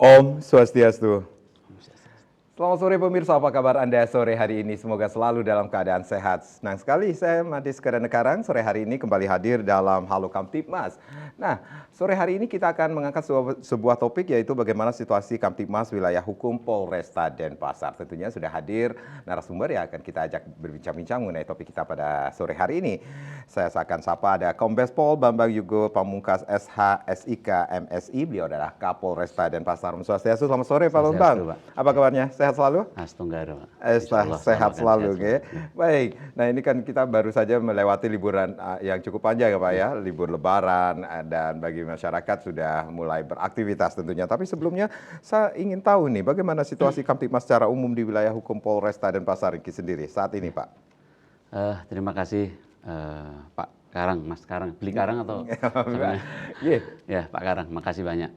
Om Swastiastu. Selamat sore pemirsa, apa kabar Anda sore hari ini? Semoga selalu dalam keadaan sehat. Senang sekali saya Madis Kerenekarang sore hari ini kembali hadir dalam Halo Kamtibmas. Nah, sore hari ini kita akan mengangkat sebuah topik yaitu bagaimana situasi Kamtibmas wilayah hukum Polresta Denpasar. Tentunya sudah hadir narasumber yang akan kita ajak berbincang-bincang mengenai topik kita pada sore hari ini. Saya akan sapa ada Kombes Pol Bambang Yugo Pamungkas SH SIK MSI. Beliau adalah Kapolresta Denpasar. Om Swastiastu, selamat sore Pak Bambang. Apa kabarnya? Sehat selalu? Astunggaru. Sehat selalu, ya. Baik. Nah, ini kan kita baru saja melewati liburan yang cukup panjang ya Pak ya, libur Lebaran, dan bagi masyarakat sudah mulai beraktivitas tentunya. Tapi sebelumnya saya ingin tahu nih, bagaimana situasi Kamtibmas secara umum di wilayah hukum Polresta Denpasar sendiri saat ini, Pak? Terima kasih Pak Karang, Mas Karang. Beli Karang atau? Ya, Pak Karang. Makasih banyak.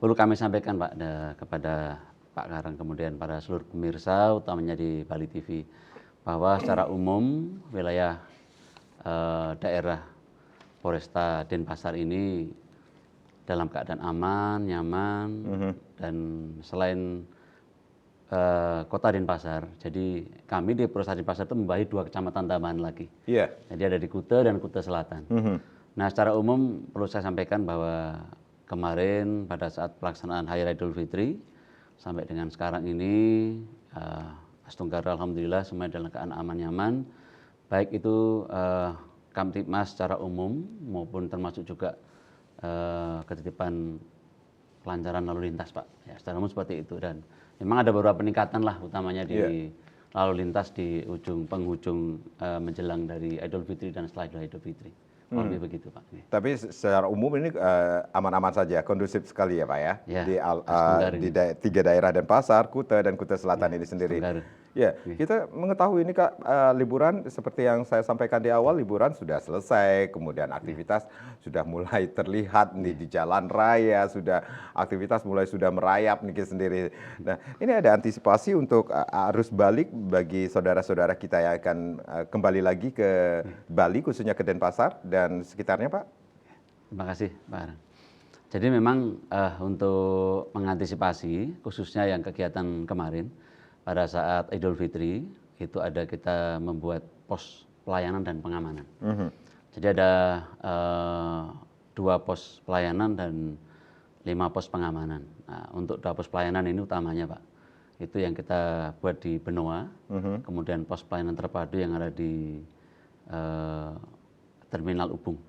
Perlu kami sampaikan Pak kepada Pak Karang, kemudian para seluruh pemirsa, utamanya di Bali TV, bahwa secara umum wilayah daerah Polresta Denpasar ini dalam keadaan aman, nyaman, dan selain Kota Denpasar, jadi kami di Polresta Denpasar itu membagi 2 kecamatan tambahan lagi. Jadi ada di Kuta dan Kuta Selatan. Nah, secara umum perlu saya sampaikan bahwa kemarin pada saat pelaksanaan Hari Raya Idul Fitri sampai dengan sekarang ini, Astunggaru alhamdulillah semuanya dalam keadaan aman nyaman, baik itu Kamtibmas secara umum maupun termasuk juga ketitipan kelancaran lalu lintas Pak. Ya, secara umum seperti itu, dan memang ada beberapa peningkatan lah utamanya di lalu lintas di penghujung menjelang dari Idul Fitri dan setelah Idul Fitri. Begitu Pak. Tapi secara umum ini aman-aman saja, kondusif sekali ya Pak ya, di 3 daerah Denpasar, Kuta dan Kuta Selatan ini sendiri. Ya, kita mengetahui ini Kak, liburan seperti yang saya sampaikan di awal, liburan sudah selesai, kemudian aktivitas sudah mulai terlihat nih di jalan raya, aktivitas mulai sudah merayap nih sendiri. Nah, ini ada antisipasi untuk arus balik bagi saudara-saudara kita yang akan kembali lagi ke Bali, khususnya ke Denpasar dan sekitarnya Pak? Terima kasih Pak. Jadi memang untuk mengantisipasi khususnya yang kegiatan kemarin pada saat Idul Fitri itu ada kita membuat pos pelayanan dan pengamanan. Jadi ada 2 pos pelayanan dan 5 pos pengamanan. Nah, untuk 2 pos pelayanan ini utamanya Pak, itu yang kita buat di Benoa, kemudian pos pelayanan terpadu yang ada di Terminal Ubung.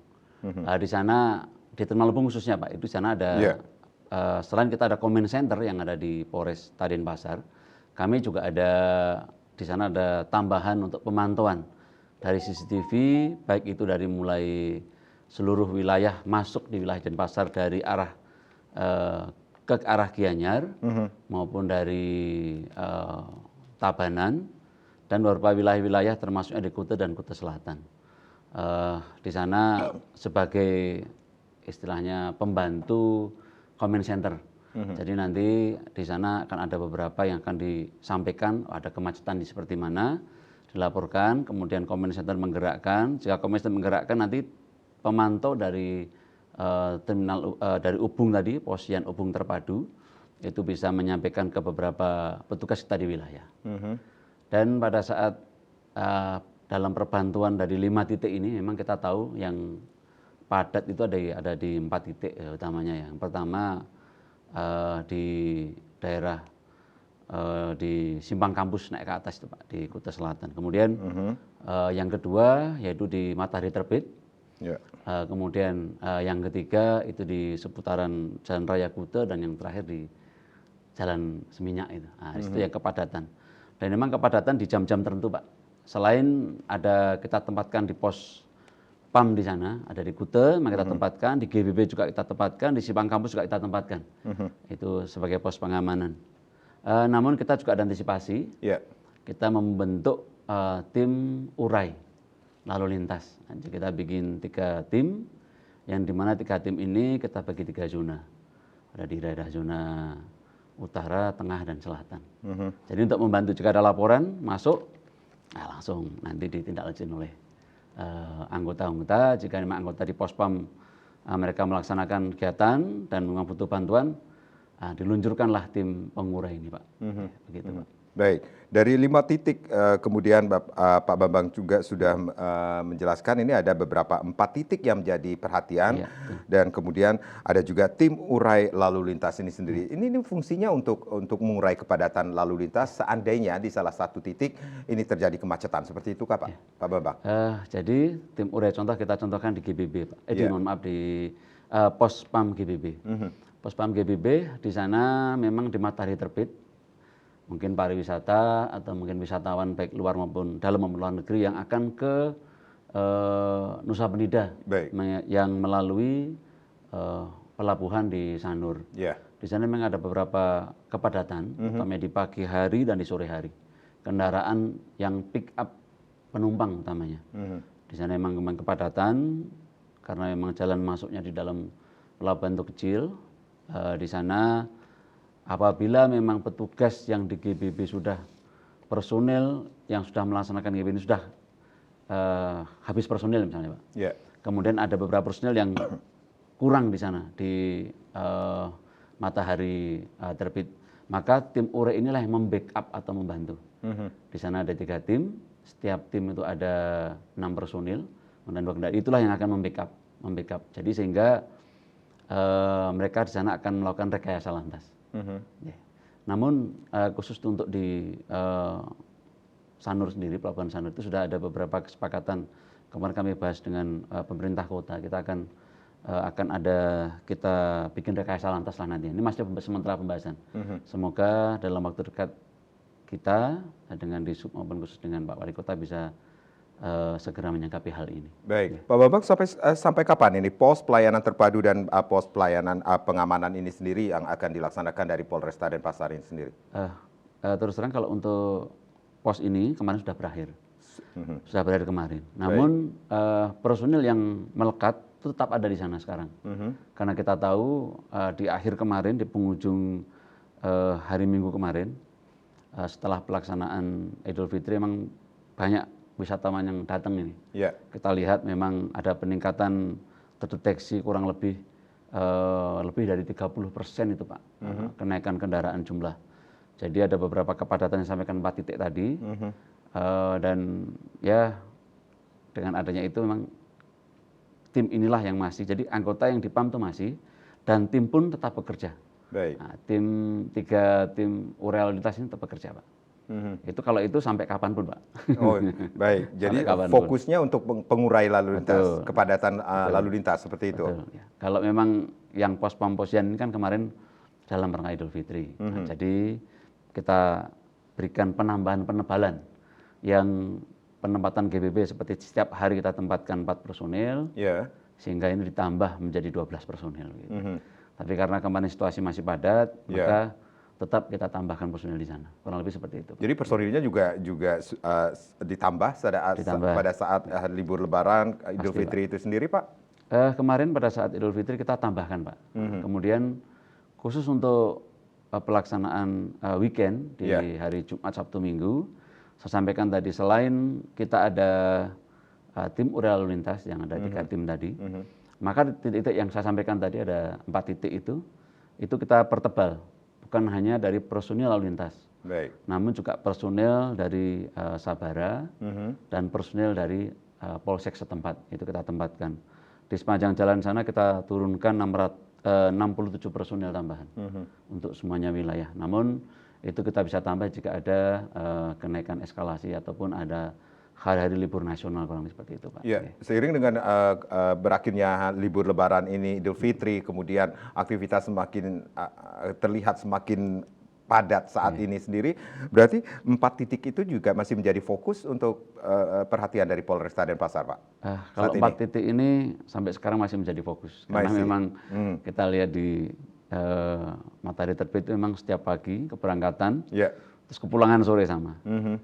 Di sana, di Terminal Ubung khususnya Pak, itu di sana ada selain kita ada command center yang ada di Polresta Denpasar, kami juga ada di sana ada tambahan untuk pemantauan dari CCTV, baik itu dari mulai seluruh wilayah masuk di wilayah Denpasar dari arah ke arah Gianyar maupun dari Tabanan dan beberapa wilayah-wilayah termasuknya di Kuta dan Kuta Selatan. Di sana sebagai istilahnya pembantu command center. Jadi nanti di sana akan ada beberapa yang akan disampaikan, ada kemacetan di seperti mana, dilaporkan, kemudian command center menggerakkan. Jika command center menggerakkan, nanti pemantau dari terminal dari Ubung tadi, posisian Ubung terpadu, itu bisa menyampaikan ke beberapa petugas kita di wilayah. Dan pada saat dalam perbantuan dari 5 titik ini, memang kita tahu yang padat itu ada di 4 titik ya, utamanya. Yang pertama di daerah di Simpang Kampus naik ke atas itu Pak, di Kuta Selatan. Kemudian yang kedua yaitu di Matahari Terbit. Kemudian yang ketiga itu di seputaran Jalan Raya Kuta, dan yang terakhir di Jalan Seminyak itu. Nah, itu yang kepadatan. Dan memang kepadatan di jam-jam tertentu Pak. Selain ada kita tempatkan di pos PAM di sana, ada di Kuta, kita tempatkan, di GBB juga kita tempatkan, di Simpang Kampus juga kita tempatkan. Itu sebagai pos pengamanan. Namun kita juga ada antisipasi, kita membentuk tim urai lalu lintas. Jadi kita bikin 3 tim, yang dimana 3 tim ini kita bagi 3 zona. Ada di daerah zona utara, tengah, dan selatan. Jadi untuk membantu jika ada laporan masuk, nah langsung nanti ditindaklanjuti oleh anggota-anggota. Jika memang anggota di Pospam mereka melaksanakan kegiatan dan memang butuh bantuan, diluncurkanlah tim pengurai ini, Pak. Begitu, Pak. Baik, dari 5 titik kemudian Pak Bambang juga sudah menjelaskan ini ada beberapa 4 titik yang menjadi perhatian Iya, betul. dan kemudian ada juga tim urai lalu lintas ini sendiri. Ini fungsinya untuk mengurai kepadatan lalu lintas seandainya di salah satu titik ini terjadi kemacetan seperti itu kah Pak? Pak Bambang? Jadi tim urai kita contohkan di GBB, Pak. Mohon maaf di pos PAM GBB. Pos PAM GBB di sana memang di matahari terbit. Mungkin pariwisata atau mungkin wisatawan baik luar maupun dalam maupun luar negeri yang akan ke Nusa Penida. Baik. Yang melalui pelabuhan di Sanur. Ya. Di sana memang ada beberapa kepadatan, utamanya di pagi hari dan di sore hari. Kendaraan yang pick up penumpang utamanya. Di sana memang kepadatan karena memang jalan masuknya di dalam pelabuhan itu kecil. Di sana apabila memang petugas yang di GBB sudah personil yang sudah melaksanakan GBB ini sudah habis personil misalnya, Pak. Ya. Kemudian ada beberapa personil yang kurang di sana di matahari terbit, maka tim urai inilah yang membackup atau membantu. Di sana ada 3 tim, setiap tim itu ada 6 personil dan 2 kendali. Itulah yang akan membackup. Jadi sehingga mereka di sana akan melakukan rekayasa lantas. Ya. Namun khusus untuk di Sanur sendiri, pelabuhan Sanur itu sudah ada beberapa kesepakatan. Kemarin kami bahas dengan pemerintah kota, kita akan ada kita bikin rekayasa lantas lah nanti. Ini masih sementara pembahasan. Semoga dalam waktu dekat kita dengan Disub maupun khusus dengan Pak Wali Kota bisa segera menyangkapi hal ini. Baik, Pak Bambang sampai kapan ini pos pelayanan terpadu dan pos pelayanan pengamanan ini sendiri yang akan dilaksanakan dari Polresta Denpasar ini sendiri? Terus terang kalau untuk pos ini kemarin sudah berakhir, sudah berakhir kemarin. Namun personil yang melekat itu tetap ada di sana sekarang, karena kita tahu di akhir kemarin di penghujung hari Minggu kemarin setelah pelaksanaan Idul Fitri memang banyak wisatawan yang datang ini. Yeah. Kita lihat memang ada peningkatan terdeteksi kurang lebih dari 30% itu Pak, kenaikan kendaraan jumlah. Jadi ada beberapa kepadatan yang disampaikan 4 titik tadi, dan ya dengan adanya itu memang tim inilah yang masih, jadi anggota yang di PAM itu masih, dan tim pun tetap bekerja. Baik. Nah, 3 tim urai lalu lintas ini tetap bekerja Pak. Itu kalau itu sampai kapanpun Pak. Oh baik, jadi fokusnya untuk pengurai lalu lintas, kepadatan lalu lintas seperti itu. Betul, ya. Kalau memang yang pos PAM Posyandu ini kan kemarin dalam rangka Idul Fitri, nah, jadi kita berikan penambahan penebalan yang penempatan GBB seperti setiap hari kita tempatkan 4 personil, sehingga ini ditambah menjadi 12 personil. Gitu. Tapi karena kemarin situasi masih padat, maka tetap kita tambahkan personil di sana, kurang lebih seperti itu. Jadi personilnya juga ditambah pada saat libur Lebaran Idul Fitri itu sendiri, Pak? Kemarin pada saat Idul Fitri kita tambahkan, Pak. Kemudian khusus untuk pelaksanaan weekend di hari Jumat, Sabtu, Minggu, saya sampaikan tadi selain kita ada tim urai lalu lintas yang ada 3 tim tadi, maka titik-titik yang saya sampaikan tadi ada 4 titik itu kita pertebal. Bukan hanya dari personil lalu lintas, namun juga personil dari Sabara dan personil dari Polsek setempat, itu kita tempatkan. Di sepanjang jalan sana kita turunkan 67 personil tambahan untuk semuanya wilayah. Namun itu kita bisa tambah jika ada kenaikan eskalasi ataupun ada hari-hari libur nasional, kurang lebih seperti itu Pak. Ya, seiring dengan berakhirnya libur Lebaran ini, Idul Fitri, kemudian aktivitas semakin terlihat semakin padat saat ini sendiri, berarti 4 titik itu juga masih menjadi fokus untuk perhatian dari Polresta Denpasar, Pak? Kalau 4 titik ini sampai sekarang masih menjadi fokus, karena memang kita lihat di matahari terbit itu memang setiap pagi keberangkatan. Terus kepulangan sore sama.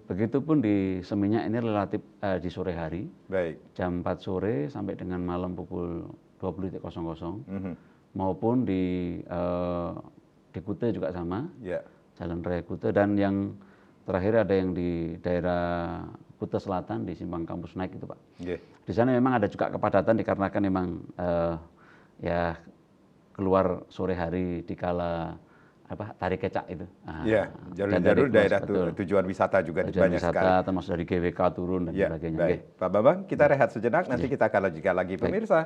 Begitupun di Seminyak ini relatif di sore hari, jam 4 sore sampai dengan malam pukul 20.00, maupun di Kute juga sama, Jalan Raya Kute, dan yang terakhir ada yang di daerah Kute Selatan di Simpang Kampus Naik itu Pak. Di sana memang ada juga kepadatan dikarenakan memang ya keluar sore hari dikala tarik kecak itu. Iya, dan jalur-jalur dari daerah betul. tujuan wisata juga Tujuan banyak wisata sekali. termasuk dari GWK turun dan Ya, sebagainya. baik. Pak Bambang, kita rehat sejenak, nanti kita akan lanjutkan lagi. Pemirsa,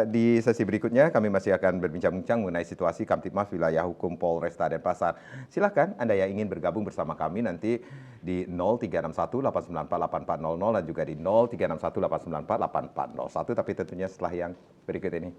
di sesi berikutnya kami masih akan berbincang-bincang mengenai situasi Kamtibmas Wilayah Hukum Polresta Denpasar. Silakan Anda yang ingin bergabung bersama kami nanti di 0361 894 8400 dan juga di 0361 894 8401, tapi tentunya setelah yang berikut ini.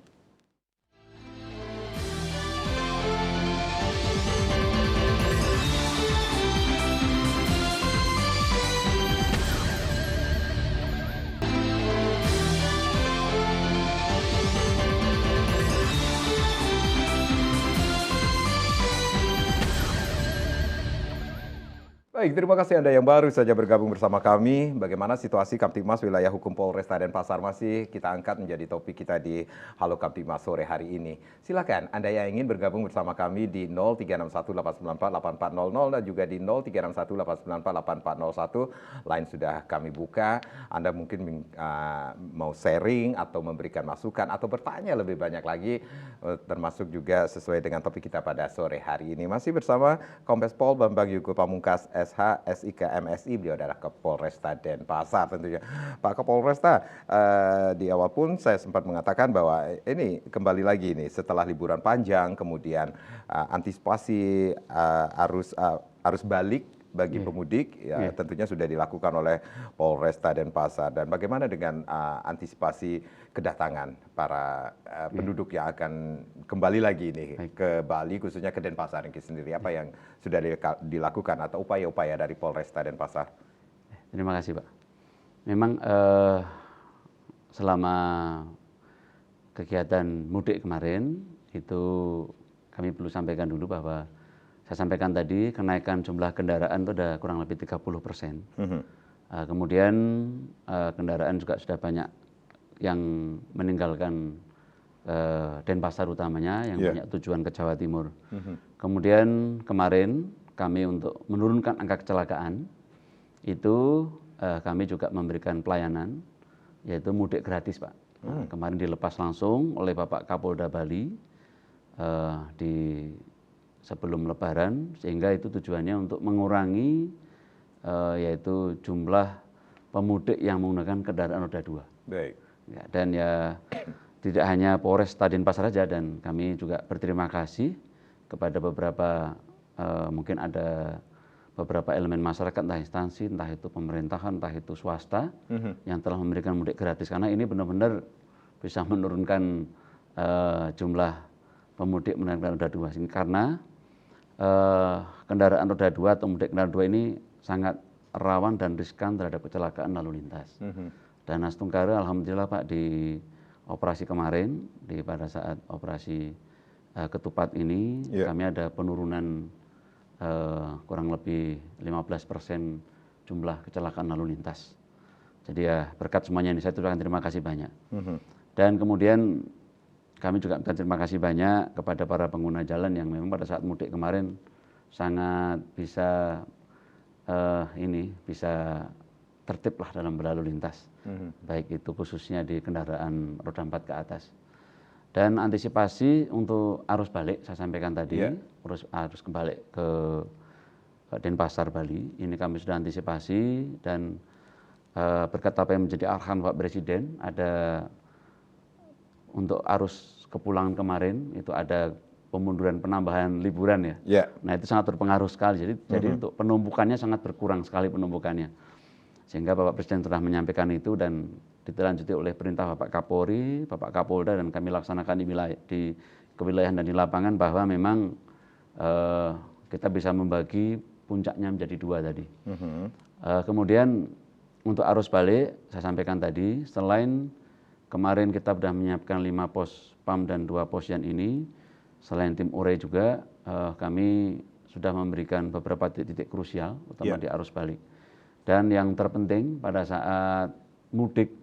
Baik, terima kasih Anda yang baru saja bergabung bersama kami. Bagaimana situasi Kamtibmas Wilayah Hukum Polresta Denpasar masih kita angkat menjadi topik kita di Halo Kamtibmas sore hari ini. Silakan Anda yang ingin bergabung bersama kami di 0361 894 8400 dan juga di 0361 894 8401. Line sudah kami buka. Anda mungkin mau sharing atau memberikan masukan atau bertanya lebih banyak lagi, termasuk juga sesuai dengan topik kita pada sore hari ini. Masih bersama Kombes Pol Bambang Yugo Pamungkas SH, SIK, MSI, beliau adalah Kapolresta Denpasar tentunya. Pak Kapolresta, di awal pun saya sempat mengatakan bahwa ini kembali lagi nih setelah liburan panjang, kemudian antisipasi arus balik bagi pemudik ya tentunya sudah dilakukan oleh Polresta Denpasar. Dan bagaimana dengan antisipasi kedatangan para penduduk yang akan kembali lagi nih ke Bali, khususnya ke Denpasar ini sendiri, apa yang sudah dilakukan atau upaya-upaya dari Polresta Denpasar? Terima kasih Pak. Memang selama kegiatan mudik kemarin itu kami perlu sampaikan dulu bahwa saya sampaikan tadi kenaikan jumlah kendaraan itu ada kurang lebih 30%. Kemudian kendaraan juga sudah banyak yang meninggalkan Denpasar utamanya yang punya tujuan ke Jawa Timur. Kemudian kemarin kami untuk menurunkan angka kecelakaan itu kami juga memberikan pelayanan yaitu mudik gratis Pak. Kemarin dilepas langsung oleh Bapak Kapolda Bali di sebelum Lebaran, sehingga itu tujuannya untuk mengurangi yaitu jumlah pemudik yang menggunakan kendaraan roda 2. Baik. Ya, dan ya tidak hanya Polresta Denpasar saja, dan kami juga berterima kasih kepada beberapa mungkin ada beberapa elemen masyarakat, entah instansi, entah itu pemerintahan, entah itu swasta yang telah memberikan mudik gratis, karena ini benar-benar bisa menurunkan jumlah pemudik menggunakan roda 2 karena kendaraan roda 2 atau mudik kendaraan 2 ini sangat rawan dan riskan terhadap kecelakaan lalu lintas. Dan Nas Tungkara alhamdulillah Pak di operasi kemarin, pada saat operasi ketupat ini kami ada penurunan kurang lebih 15% jumlah kecelakaan lalu lintas. Jadi ya berkat semuanya ini saya ucapkan terima kasih banyak. Dan kemudian kami juga berterima kasih banyak kepada para pengguna jalan yang memang pada saat mudik kemarin sangat bisa bisa tertib lah dalam berlalu lintas, baik itu khususnya di kendaraan roda 4 ke atas. Dan antisipasi untuk arus balik saya sampaikan tadi, arus kembali ke Denpasar Bali, ini kami sudah antisipasi dan berkat apa yang menjadi arahan Pak Presiden, ada untuk arus kepulangan kemarin itu ada pemunduran penambahan liburan ya. Nah itu sangat berpengaruh sekali. Jadi untuk penumpukannya sangat berkurang sekali penumpukannya. Sehingga Bapak Presiden telah menyampaikan itu dan ditindaklanjuti oleh perintah Bapak Kapolri, Bapak Kapolda, dan kami laksanakan di kewilayahan dan di lapangan bahwa memang kita bisa membagi puncaknya menjadi 2 tadi. Kemudian untuk arus balik saya sampaikan tadi, selain kemarin kita sudah menyiapkan 5 pos PAM dan 2 pos Yan ini, selain tim URE juga kami sudah memberikan beberapa titik krusial utama di arus balik. Dan yang terpenting pada saat mudik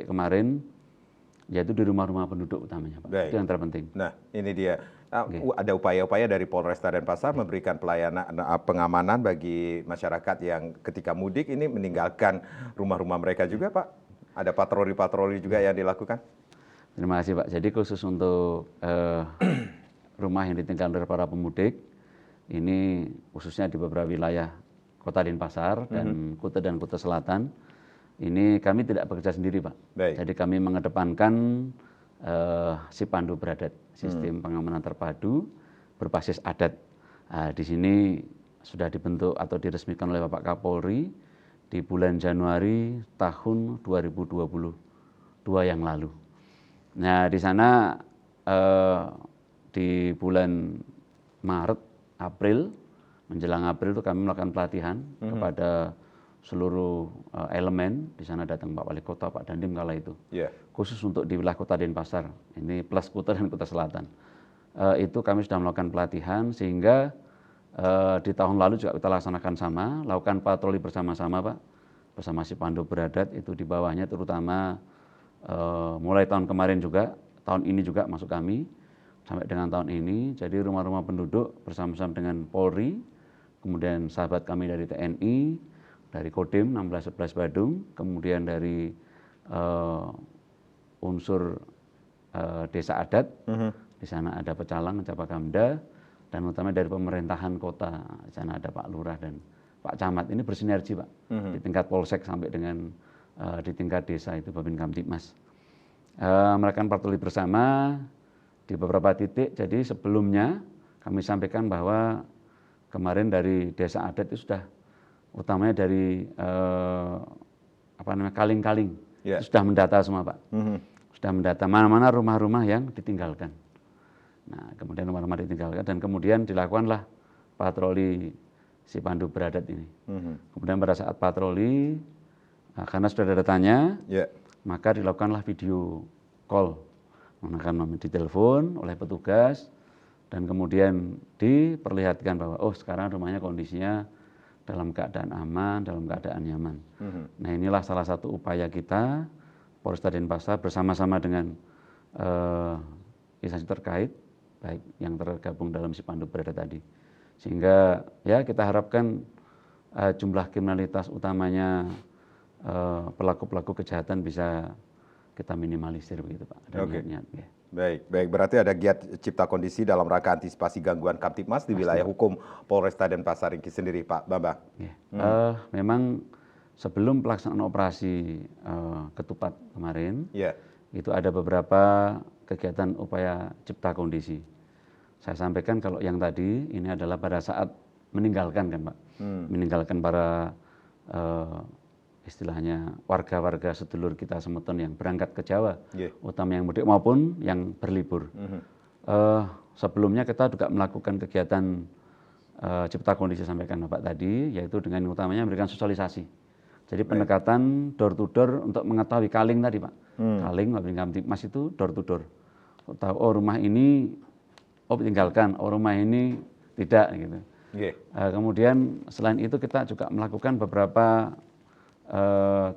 kemarin yaitu di rumah-rumah penduduk utamanya Pak. Itu yang terpenting. Nah ini dia, ada upaya-upaya dari Polresta Denpasar memberikan pelayanan pengamanan bagi masyarakat yang ketika mudik ini meninggalkan rumah-rumah mereka juga Pak. Ada patroli-patroli juga yang dilakukan? Terima kasih Pak. Jadi khusus untuk rumah yang ditinggalkan oleh para pemudik. Ini khususnya di beberapa wilayah Kota Denpasar dan Kuta Selatan. Ini kami tidak bekerja sendiri, Pak. Baik. Jadi kami mengedepankan Sipandu Beradat, sistem pengamanan terpadu berbasis adat. Di sini sudah dibentuk atau diresmikan oleh Bapak Kapolri di bulan Januari tahun 2022 yang lalu. Nah, di sana di bulan Maret, April, menjelang April itu kami melakukan pelatihan kepada seluruh elemen. Di sana datang Pak Wali Kota, Pak Dandim kala itu. Khusus untuk di wilayah Kota Denpasar, ini plus Kuta dan Kuta Selatan. Itu kami sudah melakukan pelatihan sehingga di tahun lalu juga kita laksanakan sama, lakukan patroli bersama-sama, Pak, bersama Sipandu Beradat. Itu di bawahnya terutama mulai tahun kemarin juga, tahun ini juga masuk kami sampai dengan tahun ini. Jadi rumah-rumah penduduk bersama-sama dengan Polri, kemudian sahabat kami dari TNI, dari Kodim 1611 Badung, kemudian dari unsur desa adat. Di sana ada Pecalang, Capakamda, dan utama dari pemerintahan kota. Di sana ada Pak Lurah dan Pak Camat. Ini bersinergi, Pak, di tingkat polsek sampai dengan di tingkat desa itu Babin Kamtibmas. Melakukan patroli bersama di beberapa titik. Jadi sebelumnya kami sampaikan bahwa kemarin dari desa adat itu sudah utamanya dari Kaling-Kaling itu sudah mendata semua, Pak. Sudah mendata mana-mana rumah-rumah yang ditinggalkan. Nah, kemudian rumah-rumah ditinggalkan dan kemudian dilakukanlah patroli Sipandu Beradat ini. Kemudian pada saat patroli, karena sudah ada datanya, maka dilakukanlah video call, menggunakan ditelepon oleh petugas dan kemudian diperlihatkan bahwa oh sekarang rumahnya kondisinya dalam keadaan aman, dalam keadaan nyaman. Nah, inilah salah satu upaya kita Polresta Denpasar bersama-sama dengan instansi terkait, baik yang tergabung dalam Sipandu Beradat tadi. Sehingga ya kita harapkan jumlah kriminalitas utamanya pelaku-pelaku kejahatan bisa kita minimalisir begitu, Pak. Niat-niat, ya. Baik. Berarti ada giat cipta kondisi dalam rangka antisipasi gangguan Kamtibmas di wilayah hukum Polresta Denpasar ini sendiri, Pak Bambang. Memang sebelum pelaksanaan operasi Ketupat kemarin, itu ada beberapa kegiatan upaya cipta kondisi. Saya sampaikan kalau yang tadi ini adalah pada saat meninggalkan kan, Pak, meninggalkan para istilahnya warga-warga sedulur kita Semeton yang berangkat ke Jawa, utama yang mudik maupun yang berlibur. Sebelumnya kita juga melakukan kegiatan cipta kondisi sampaikan Bapak tadi, yaitu dengan utamanya memberikan sosialisasi. Jadi pendekatan door to door untuk mengetahui Kaling tadi, Pak. Kaling, Babin Kamtibmas itu door to door. Tahu oh rumah ini tinggalkan, oh rumah ini tidak gitu. Kemudian selain itu kita juga melakukan beberapa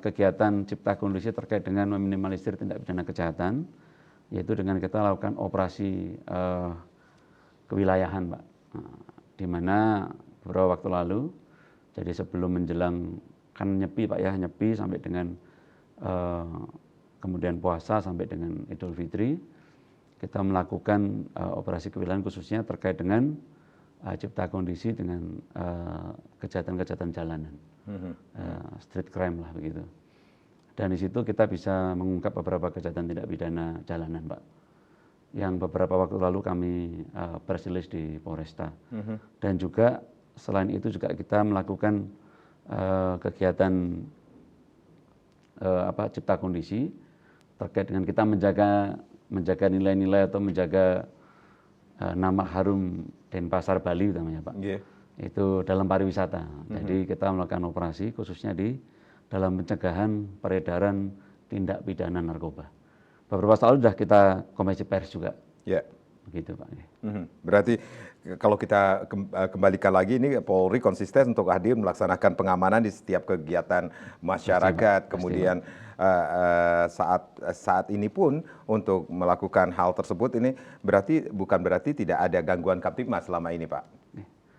kegiatan cipta kondisi terkait dengan meminimalisir tindak pidana kejahatan, yaitu dengan kita lakukan operasi kewilayahan, Pak. Di mana beberapa waktu lalu, jadi sebelum menjelang kan nyepi, Pak ya, nyepi sampai dengan kemudian puasa sampai dengan Idul Fitri, kita melakukan operasi kewilayahan khususnya terkait dengan cipta kondisi dengan kejahatan-kejahatan jalanan, street crime lah begitu. Dan di situ kita bisa mengungkap beberapa kejahatan tindak pidana jalanan, Pak, yang beberapa waktu lalu kami press release di Polresta. Dan juga selain itu juga kita melakukan kegiatan cipta kondisi terkait dengan kita menjaga nilai-nilai atau menjaga nama harum Denpasar Bali utamanya, Pak. Itu dalam pariwisata. Jadi kita melakukan operasi khususnya di dalam pencegahan peredaran tindak pidana narkoba. Beberapa tahun sudah kita konferensi pers juga. Begitu, Pak. Berarti kalau kita kembalikan lagi, ini Polri konsisten untuk hadir melaksanakan pengamanan di setiap kegiatan masyarakat. Kemudian saat ini pun untuk melakukan hal tersebut ini bukan berarti tidak ada gangguan Kamtibmas selama ini, Pak.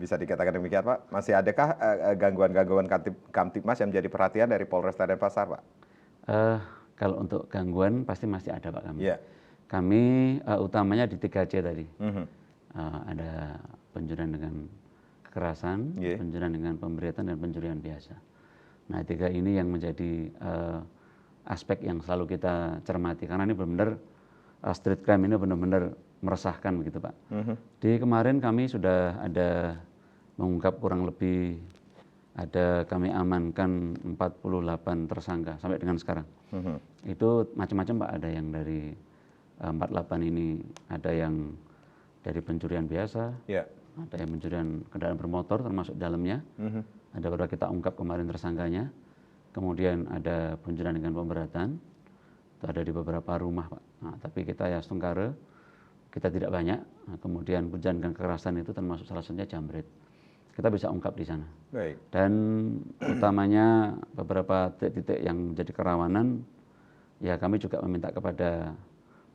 Bisa dikatakan demikian, Pak? Masih adakah gangguan-gangguan Kamtibmas yang menjadi perhatian dari Polresta Denpasar, Pak? Kalau untuk gangguan pasti masih ada, Pak, kami. Kami utamanya di 3C tadi. ada pencurian dengan kekerasan, pencurian dengan pemberatan, dan pencurian biasa. Nah, 3 ini yang menjadi aspek yang selalu kita cermati, karena ini benar-benar street crime ini benar-benar meresahkan begitu Pak. Di kemarin kami sudah ada mengungkap kurang lebih kami amankan 48 tersangka sampai dengan sekarang. Itu macam-macam Pak, ada yang dari 48 ini, ada yang dari pencurian biasa, ada yang pencurian kendaraan bermotor termasuk dalamnya, ada beberapa kita ungkap kemarin tersangkanya, kemudian ada pencurian dengan pemberatan, itu ada di beberapa rumah Pak. Nah, tapi kita ya setengkara, kita tidak banyak. Nah, kemudian pencurian dengan kekerasan itu termasuk salah satunya jambret. Kita bisa ungkap di sana. Dan utamanya beberapa titik-titik yang menjadi kerawanan, ya kami juga meminta kepada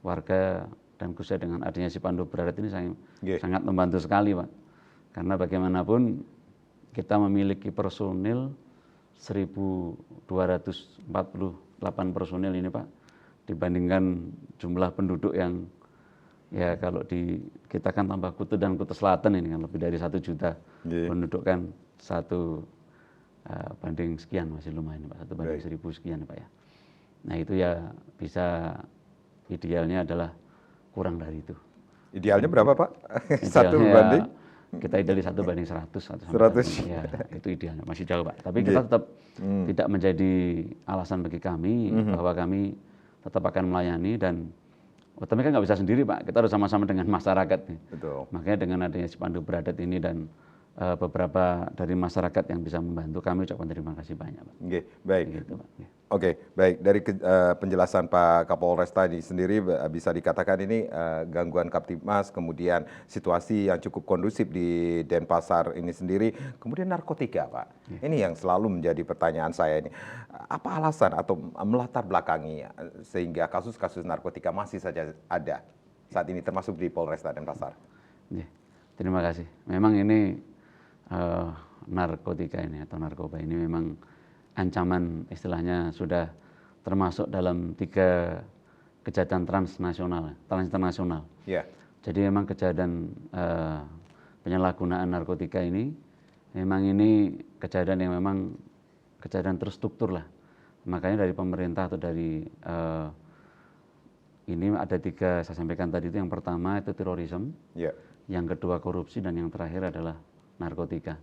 warga, dan khususnya dengan adanya si Pandu Bradat ini sangat membantu sekali Pak. Karena bagaimanapun kita memiliki personil 1.248 personil ini Pak, dibandingkan jumlah penduduk yang ya kalau kita kan tambah Kutu dan Kutu Selatan ini kan lebih dari 1 juta penduduk kan, 1 banding sekian, masih lumayan Pak, 1 banding 1.000 sekian Pak ya. Nah itu ya bisa, idealnya adalah kurang dari itu. Idealnya berapa Pak? Idealnya 1 banding? Kita ideali 1 banding 100 atau 100. Ya, itu idealnya, masih jauh Pak. Tapi kita tetap tidak menjadi alasan bagi kami bahwa kami tetap akan melayani, dan tapi kan nggak bisa sendiri Pak, kita harus sama-sama dengan masyarakat nih. Betul. Makanya dengan adanya si Pandu Bradat ini dan beberapa dari masyarakat yang bisa membantu, kami ucapkan terima kasih banyak Pak. Baik. Gitu, Pak. Oke, baik. Dari penjelasan Pak Kapolres tadi sendiri bisa dikatakan ini gangguan Kamtibmas, kemudian situasi yang cukup kondusif di Denpasar ini sendiri, kemudian narkotika Pak. Ini yang selalu menjadi pertanyaan saya ini. Apa alasan atau melatar belakangi sehingga kasus-kasus narkotika masih saja ada saat ini, termasuk di Polresta Denpasar? Terima kasih. Memang ini narkotika ini atau narkoba ini memang ancaman, istilahnya sudah termasuk dalam 3 kejahatan transnasional, internasional. Jadi memang kejahatan penyalahgunaan narkotika ini memang ini kejahatan yang memang kejahatan terstruktur lah. Makanya dari pemerintah atau dari ini ada 3 saya sampaikan tadi, itu yang pertama itu terorisme, yang kedua korupsi, dan yang terakhir adalah narkotika.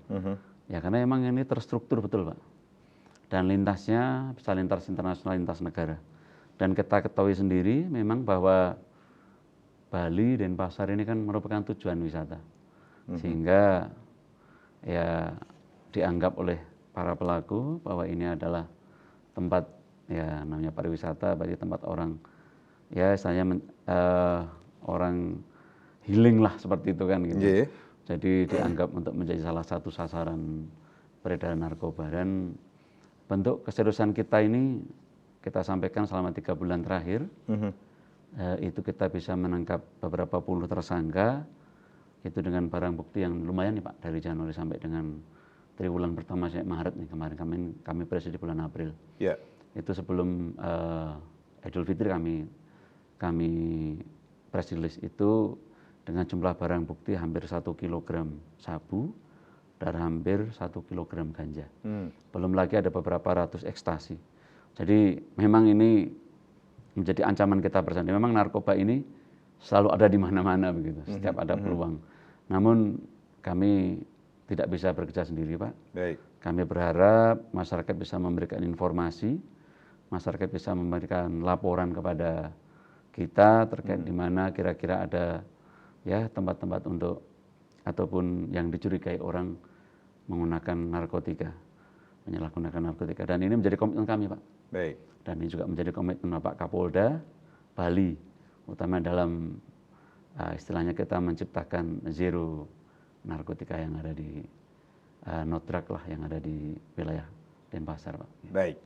Ya karena memang ini terstruktur betul Pak. Dan lintasnya bisa lintas internasional, lintas negara. Dan kita ketahui sendiri memang bahwa Bali, Denpasar ini kan merupakan tujuan wisata. Sehingga ya dianggap oleh para pelaku bahwa ini adalah tempat ya namanya pariwisata, berarti tempat orang ya istilahnya orang healing lah seperti itu kan gitu. Jadi dianggap untuk menjadi salah satu sasaran peredaran narkoba. Dan bentuk keseriusan kita ini kita sampaikan selama 3 bulan terakhir, itu kita bisa menangkap beberapa puluh tersangka, itu dengan barang bukti yang lumayan nih Pak, dari Januari sampai dengan triwulan pertama sampai Maret nih kemarin, kami press di bulan April. Itu sebelum Idul Fitri kami press release itu dengan jumlah barang bukti hampir 1 kilogram sabu dan hampir 1 kilogram ganja. Belum lagi ada beberapa ratus ekstasi. Jadi memang ini menjadi ancaman kita bersama. Memang narkoba ini selalu ada di mana-mana begitu, setiap ada peluang. Namun kami tidak bisa bekerja sendiri Pak. Kami berharap masyarakat bisa memberikan informasi, masyarakat bisa memberikan laporan kepada kita terkait di mana kira-kira ada ya tempat-tempat untuk ataupun yang dicurigai orang menggunakan narkotika, menyalahgunakan narkotika. Dan ini menjadi komitmen kami Pak. Dan ini juga menjadi komitmen Bapak Kapolda Bali, utama dalam istilahnya kita menciptakan zero narkotika yang ada di no drug lah yang ada di wilayah Denpasar Pak.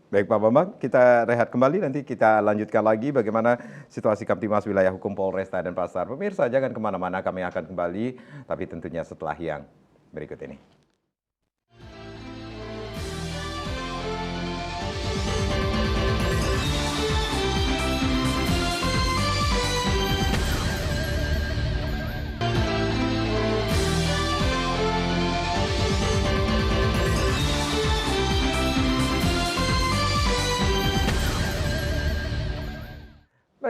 Baik Pak Bambang, kita rehat kembali, nanti kita lanjutkan lagi bagaimana situasi Kamtibmas Wilayah Hukum Polresta Denpasar. Pemirsa jangan kemana-mana, kami akan kembali, tapi tentunya setelah yang berikut ini.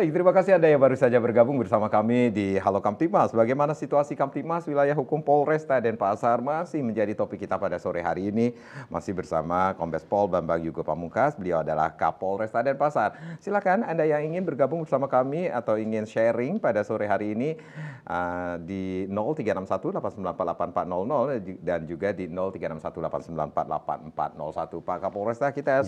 Baik, terima kasih Anda yang baru saja bergabung bersama kami di Halo Kamtibmas. Bagaimana situasi Kamtibmas wilayah hukum Polresta Denpasar masih menjadi topik kita pada sore hari ini. Masih bersama Kombes Pol Bambang Yugo Pamungkas, beliau adalah Kapolresta Denpasar. Silakan Anda yang ingin bergabung bersama kami atau ingin sharing pada sore hari ini di 0361894840 dan juga di 0361894841. Pak Kapolresta, kita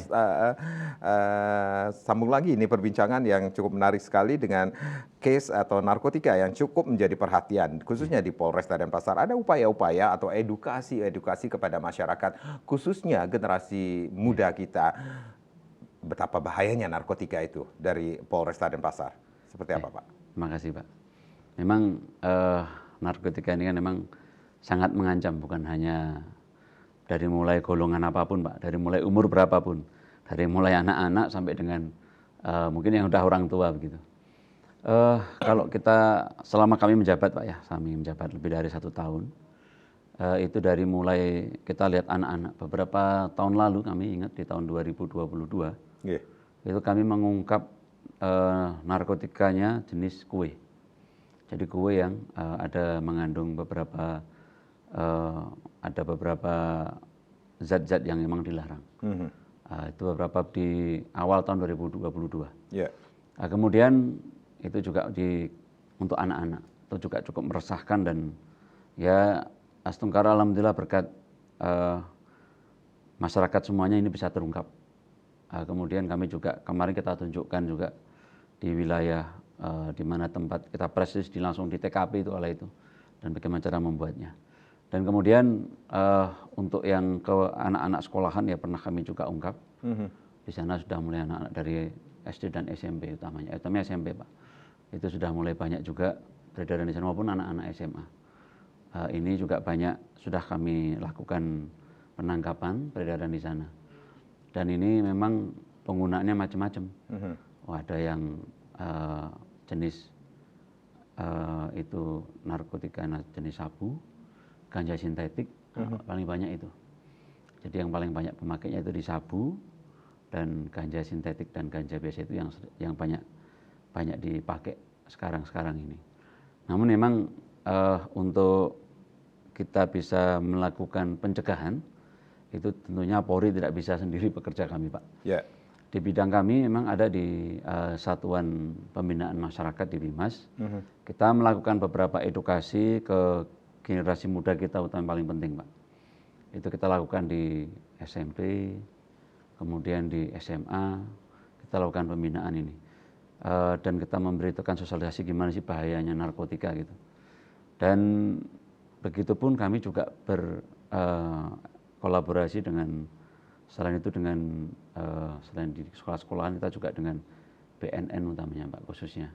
sambung lagi ini perbincangan yang cukup menarik sekali dengan case atau narkotika yang cukup menjadi perhatian khususnya di Polresta Denpasar. Ada upaya-upaya atau edukasi kepada masyarakat khususnya generasi muda kita betapa bahayanya narkotika itu dari Polresta Denpasar. Seperti apa, Pak? Terima kasih, Pak. Memang narkotika ini kan memang sangat mengancam, bukan hanya dari mulai golongan apapun, Pak, dari mulai umur berapapun, dari mulai anak-anak sampai dengan mungkin yang udah orang tua begitu. Kalau kita selama kami menjabat, Pak, ya, kami menjabat lebih dari 1 tahun, itu dari mulai kita lihat anak-anak. Beberapa tahun lalu kami ingat di tahun 2022, itu kami mengungkap narkotikanya jenis kue. Jadi kue yang ada mengandung beberapa zat-zat yang memang dilarang. Itu beberapa di awal tahun 2022. Kemudian itu juga untuk anak-anak itu juga cukup meresahkan dan ya astungkara alhamdulillah berkat masyarakat semuanya ini bisa terungkap. Kemudian kami juga kemarin kita tunjukkan juga di wilayah di mana tempat kita presis langsung di TKP itu oleh itu dan bagaimana cara membuatnya. Dan kemudian untuk yang ke anak-anak sekolahan ya pernah kami juga ungkap. Di sana sudah mulai anak-anak dari SD dan SMP utamanya SMP, Pak. Itu sudah mulai banyak juga peredaran di sana maupun anak-anak SMA. Ini juga banyak sudah kami lakukan penangkapan peredaran di sana. Dan ini memang penggunaannya macam-macam. Ada yang jenis itu narkotika jenis sabu, ganja sintetik, paling banyak itu. Jadi yang paling banyak pemakainya itu di sabu dan ganja sintetik dan ganja biasa itu yang banyak dipakai sekarang ini. Namun memang untuk kita bisa melakukan pencegahan itu tentunya Polri tidak bisa sendiri bekerja kami, Pak. Di bidang kami memang ada di Satuan Pembinaan Masyarakat di Bimas. Kita melakukan beberapa edukasi ke generasi muda kita utama paling penting, Pak. Itu kita lakukan di SMP, kemudian di SMA, kita lakukan pembinaan ini. Dan kita memberikan sosialisasi gimana sih bahayanya narkotika gitu. Dan begitupun kami juga berkolaborasi dengan selain di sekolah-sekolahan kita juga dengan BNN utamanya, Pak, khususnya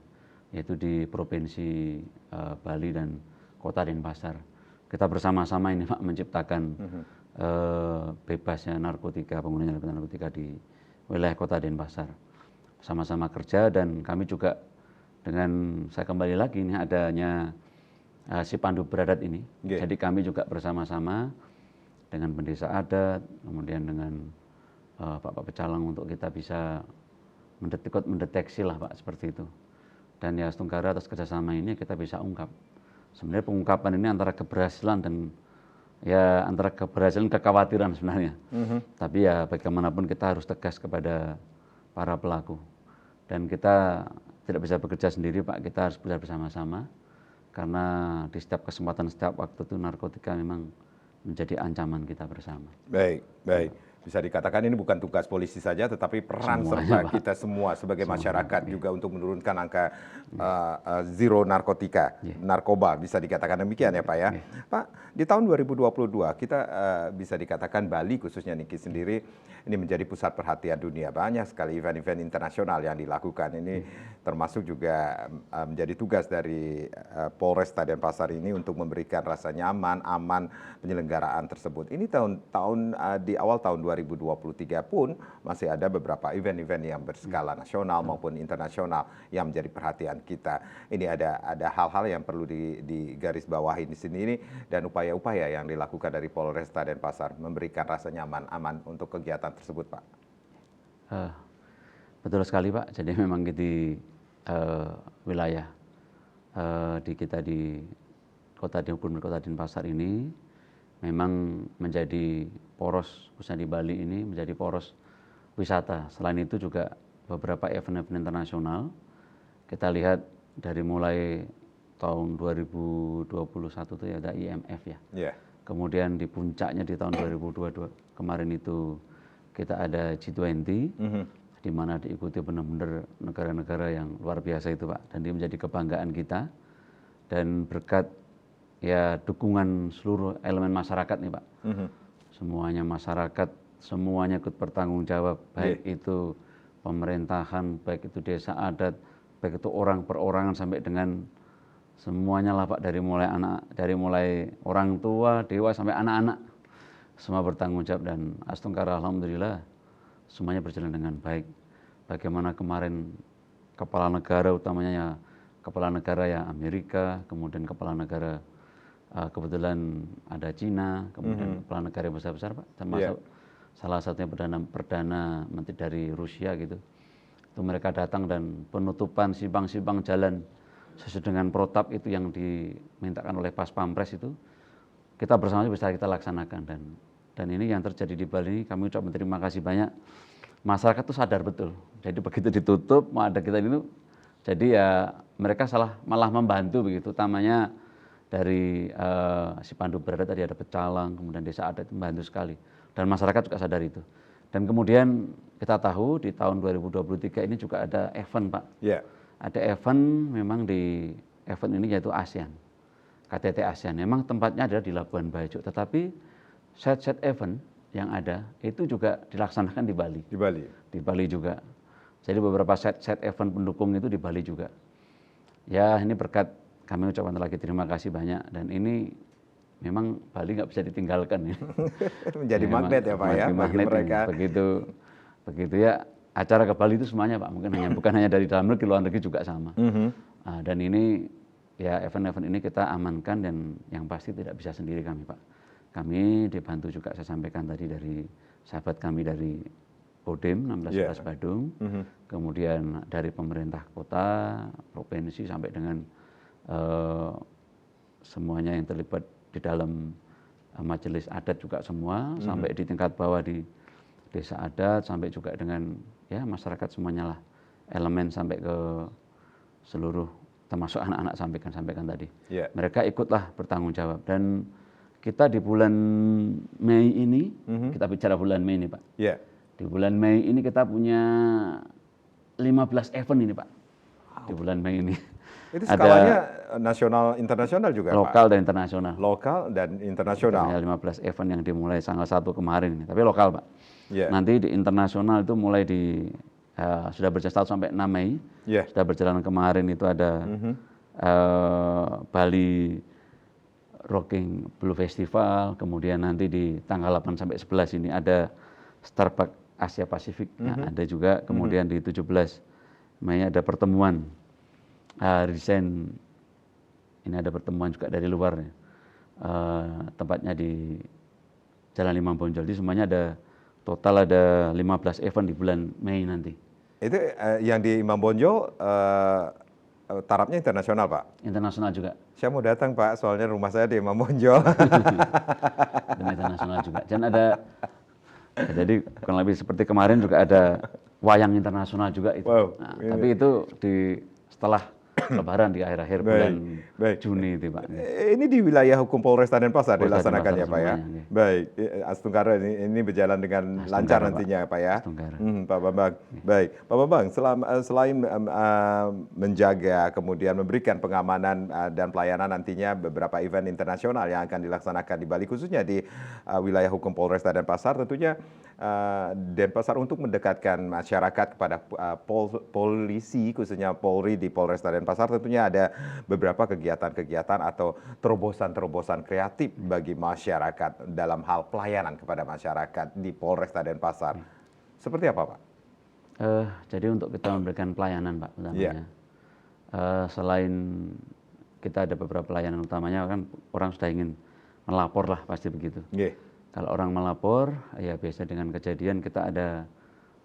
yaitu di Provinsi Bali dan Kota Denpasar. Kita bersama-sama ini, Pak, menciptakan bebasnya penggunaan narkotika di wilayah Kota Denpasar. Sama-sama kerja dan kami juga saya kembali lagi ini adanya si Pandu Beradat ini. Jadi kami juga bersama-sama dengan pendesa adat, kemudian dengan Pak Pecalang untuk kita bisa mendeteksi lah, Pak, seperti itu. Dan ya setungkara atas kerjasama ini kita bisa ungkap. Sebenarnya pengungkapan ini antara keberhasilan dan kekhawatiran sebenarnya. Tapi ya bagaimanapun kita harus tegas kepada para pelaku. Dan kita tidak bisa bekerja sendiri, Pak, kita harus bekerja bersama-sama. Karena di setiap kesempatan, setiap waktu itu narkotika memang menjadi ancaman kita bersama. Baik. Bisa dikatakan ini bukan tugas polisi saja, tetapi peran serta kita semua sebagai masyarakat juga untuk menurunkan angka zero narkoba, bisa dikatakan demikian ya, Pak, ya. Pak, di tahun 2022 kita bisa dikatakan Bali khususnya Niki sendiri ini menjadi pusat perhatian dunia. Banyak sekali event-event internasional yang dilakukan. Ini termasuk juga menjadi tugas dari Polresta Denpasar ini untuk memberikan rasa nyaman, aman penyelenggaraan tersebut. Ini di awal tahun 2023 pun masih ada beberapa event-event yang berskala nasional maupun internasional yang menjadi perhatian kita. Ini ada hal-hal yang perlu digarisbawahi di sini dan upaya-upaya yang dilakukan dari Polresta Denpasar memberikan rasa nyaman, aman untuk kegiatan tersebut, Pak. Betul sekali, Pak. Jadi memang wilayah di kita di Gubernur Kota Denpasar ini memang menjadi poros, khususnya di Bali ini menjadi poros wisata. Selain itu juga beberapa event-event internasional kita lihat dari mulai tahun 2021 itu ya ada IMF ya. Yeah. Kemudian di puncaknya di tahun 2022 kemarin itu kita ada G20, di mana diikuti benar-benar negara-negara yang luar biasa itu Pak. Dan dia menjadi kebanggaan kita dan berkat ya dukungan seluruh elemen masyarakat nih Pak. Semuanya masyarakat, semuanya ikut bertanggung jawab, baik itu pemerintahan, baik itu desa adat, baik itu orang perorangan sampai dengan semuanya lah Pak, dari mulai orang tua, dewa sampai anak-anak, semua bertanggung jawab dan Astungkara alhamdulillah semuanya berjalan dengan baik. Bagaimana kemarin kepala negara utamanya ya kepala negara ya Amerika, kemudian kepala negara kebetulan ada Cina, kemudian kepala negara yang besar-besar Pak, termasuk salah satunya perdana menteri dari Rusia gitu. Itu mereka datang dan penutupan simpang-simpang jalan sesuai dengan protap itu yang dimintakan oleh Pas Pampres itu kita bersama bisa kita laksanakan dan ini yang terjadi di Bali kami ucap berterima kasih banyak. Masyarakat itu sadar betul. Jadi begitu ditutup mau ada kita itu jadi ya mereka malah membantu begitu, utamanya dari si Pandu Berada tadi ada pecalang, kemudian desa adat membantu sekali dan masyarakat juga sadar itu. Dan kemudian kita tahu di tahun 2023 ini juga ada event Pak. Yeah. Ada event memang di event ini yaitu ASEAN, KTT ASEAN. Memang tempatnya adalah di Labuan Bajo, tetapi set event yang ada itu juga dilaksanakan di Bali. Di Bali. Di Bali juga. Jadi beberapa set event pendukung itu di Bali juga. Ya ini berkat kami ucapkan lagi terima kasih banyak dan ini memang Bali nggak bisa ditinggalkan ya. Menjadi magnet ya Pak ya bagi mereka. Begitu ya acara ke Bali itu semuanya Pak, mungkin bukan hanya dari dalam negeri, luar negeri juga sama. Dan ini ya event-event ini kita amankan dan yang pasti tidak bisa sendiri kami Pak. Kami dibantu juga saya sampaikan tadi dari sahabat kami dari Kodim 1611 Badung, kemudian dari pemerintah kota, provinsi sampai dengan semuanya yang terlibat di dalam majelis adat juga semua, sampai di tingkat bawah di desa adat, sampai juga dengan ya masyarakat semuanya lah, elemen sampai ke seluruh termasuk anak-anak sampaikan tadi. Mereka ikutlah bertanggung jawab dan kita di bulan Mei ini, kita bicara bulan Mei ini Pak. Di bulan Mei ini kita punya 15 event ini Pak. Di bulan Mei ini. Itu skalanya nasional internasional juga lokal Pak? Dan internasional. Lokal dan internasional. 15 event yang dimulai tanggal 1 kemarin ini, tapi lokal Pak. Nanti di internasional itu mulai sudah berjalan sampai 6 Mei. Sudah berjalan kemarin itu ada Bali Rocking Blue Festival, kemudian nanti di tanggal 8 sampai 11 ini ada Starbucks Asia Pasifik, ada juga, kemudian di 17 Mei ada pertemuan desain, ini ada pertemuan juga dari luar, tempatnya di Jalan Imam Bonjol, jadi semuanya total ada 15 event di bulan Mei nanti. Itu yang di Imam Bonjol tarafnya internasional Pak? Internasional juga. Saya mau datang Pak, soalnya rumah saya di Imam Bonjol. Dan internasional juga. Dan ada, ya, jadi kurang lebih seperti kemarin juga ada wayang internasional juga itu. Tapi itu setelah Lebaran di akhir-akhir bulan Juni itu Pak. Ini di wilayah hukum Polresta Denpasar dilaksanakan ya Pak ya? Baik, Astungkara ini berjalan dengan lancar nantinya Pak ya? Pak Bambang. Baik, Pak Bambang, selain menjaga kemudian memberikan pengamanan dan pelayanan nantinya beberapa event internasional yang akan dilaksanakan di Bali, khususnya di wilayah hukum Polresta Denpasar, tentunya Denpasar untuk mendekatkan masyarakat kepada polisi, khususnya Polri di Polresta Denpasar, tentunya ada beberapa kegiatan-kegiatan atau terobosan-terobosan kreatif bagi masyarakat dalam hal pelayanan kepada masyarakat di Polresta Denpasar. Seperti apa Pak? Jadi untuk kita memberikan pelayanan Pak, utamanya selain kita ada beberapa pelayanan utamanya kan orang sudah ingin melapor lah pasti begitu. Kalau orang melapor, ya biasa dengan kejadian kita ada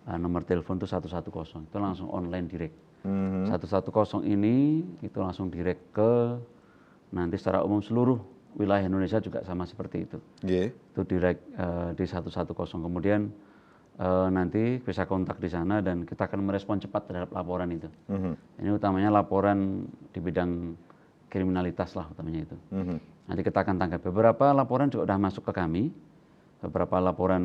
nomor telepon itu 110, itu langsung online direct. 110 ini itu langsung direct ke nanti secara umum seluruh wilayah Indonesia juga sama seperti itu. Itu direct di 110. Kemudian nanti bisa kontak di sana dan kita akan merespon cepat terhadap laporan itu. Ini utamanya laporan di bidang kriminalitas lah utamanya itu. Nanti kita akan tangkap. Beberapa laporan juga sudah masuk ke kami, beberapa laporan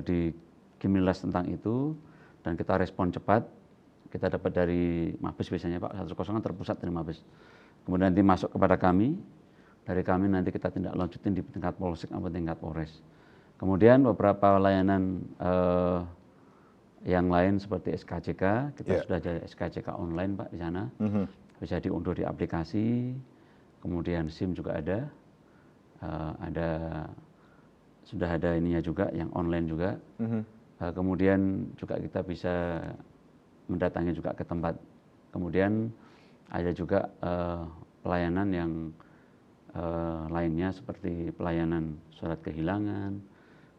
di kriminalitas tentang itu, dan kita respon cepat. Kita dapat dari Mabes biasanya Pak, 110 kan terpusat dari Mabes. Kemudian nanti masuk kepada kami, dari kami nanti kita tindak lanjutin di tingkat Polsek atau tingkat Polres. Kemudian beberapa layanan yang lain seperti SKCK, kita sudah ada SKCK online Pak di sana, bisa diunduh di aplikasi. Kemudian SIM juga ada sudah ada ininya juga yang online juga. Kemudian juga kita bisa mendatangi juga ke tempat. Kemudian ada juga pelayanan yang lainnya seperti pelayanan surat kehilangan,